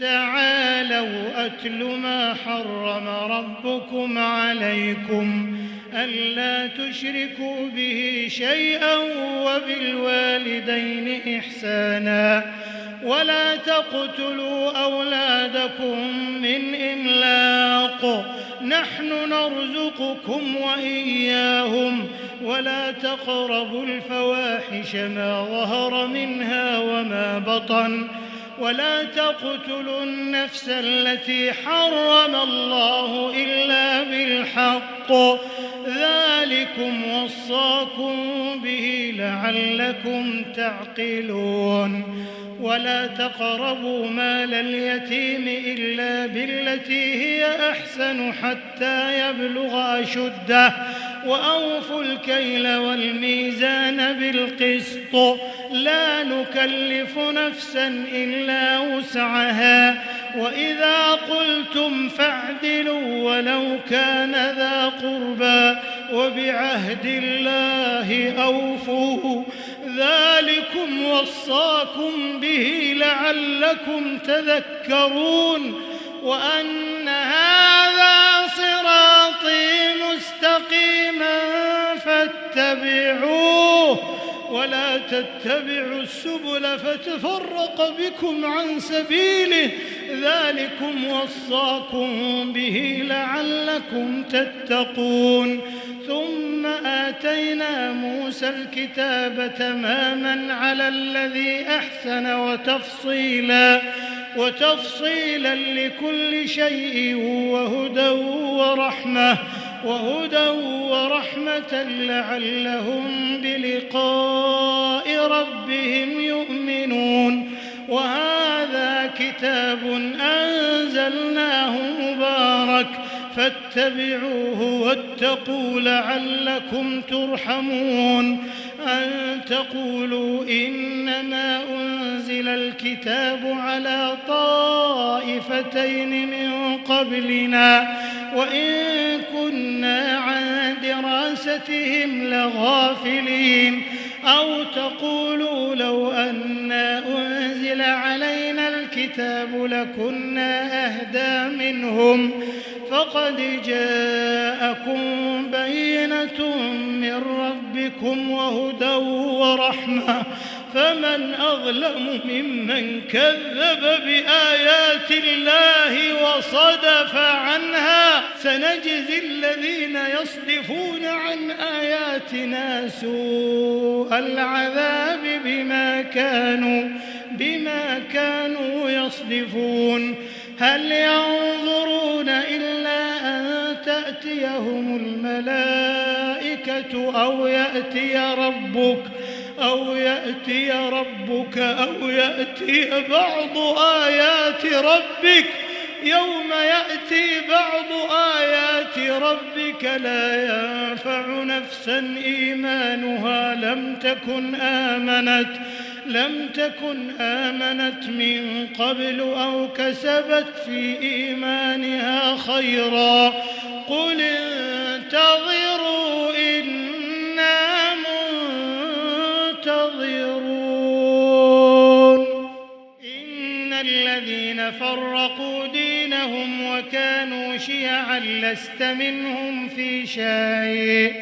تعالوا أتل ما حرم ربكم عليكم ألا تشركوا به شيئا وبالوالدين إحسانا ولا تقتلوا أولادكم من إملاق نحن نرزقكم وإياهم ولا تقربوا الفواحش ما ظهر منها وما بطن ولا تقتلوا النفس التي حرم الله إلا بالحق ذلكم وصاكم به لعلكم تعقلون ولا تقربوا مال اليتيم إلا بالتي هي أحسن حتى يبلغ أشده وأوفوا الكيل والميزان بالقسط لا نكلف نفسا إلا وسعها وإذا قلتم فاعدلوا ولو كان ذا قربى وبعهد الله أوفوا ذلكم وصاكم به لعلكم تذكرون وأن هذا صراطي مستقيما فاتبعوه ولا تتبعوا السبل فتفرق بكم عن سبيله ذلكم وصاكم به لعلكم تتقون ثم آتينا موسى الكتاب تماما على الذي أحسن وتفصيلا لكل شيء وهدى ورحمة لعلهم بلقاء ربهم يؤمنون وهذا كتاب أنزلناه مبارك فاتبعوه واتقوا لعلكم ترحمون أن تقولوا إنما أنزل الكتاب على طائفتين من قبلنا وإن كنا عن دراستهم لغافلين أو تقولوا لو أنا أنزل علينا الكتاب لكنا أهدى منهم فقد جاءكم بينة من ربكم وهدى ورحمة فمن أظلم ممن كذب بآيات الله وصدف عنها سنجزي الذين يصدفون عن آياتنا سوء العذاب بما كانوا يصدفون هل ينظرون إلا أن تأتيهم الملائكة أو يأتي ربك أو يأتي بعض آيات ربك يوم يأتي بعض آيات ربك لا ينفع نفسا إيمانها لم تكن آمنت من قبل أو كسبت في إيمانها خيرا قل انتظروا إنا منتظرون إن الذين فرقوا دينهم وكانوا شيعا لست منهم في شيء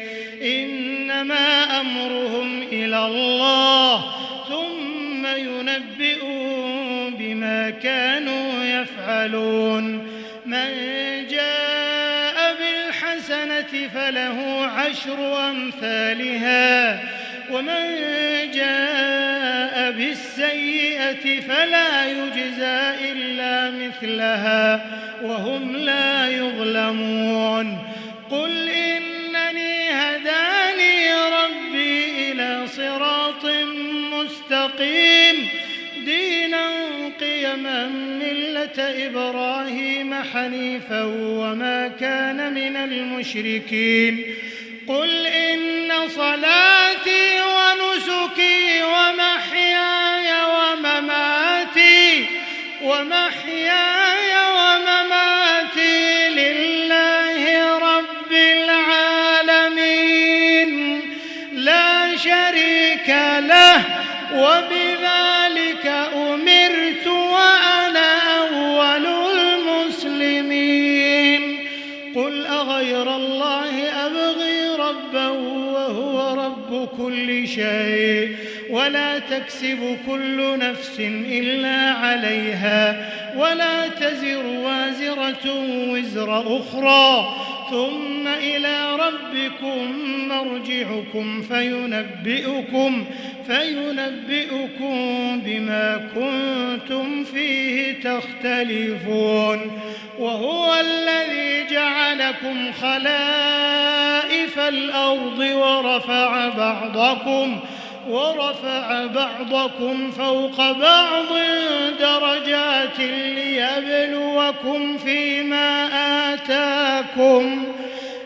إنما أمرهم إلى الله ثم ينبئهم بما كانوا يفعلون من جاء بالحسنة فله 10 أمثالها ومن جاء بالسيئة فلا يجزى إلا مثلها وهم لا يظلمون قل إنني هداني ربي إلى صراط مستقيم دينا قيما ملة إبراهيم حنيفا وما كان من المشركين قل إن صلاتي ونسكي ومحياي ومماتي لله رب العالمين لا شريك له وبذلك أمرت وأنا أول كل شيء ولا تكسب كل نفس إلا عليها ولا تزر وازرة وزر أخرى ثم إلى ربكم مرجعكم فينبئكم بما كنتم فيه تختلفون وهو الذي جعلكم خلائف الأرض ورفع بعضكم فوق بعض درجات ليبلوكم فيما آتاكم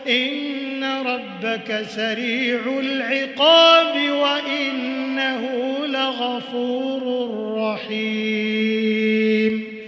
إن ربك سريع العقاب وإنه لغفور رحيم.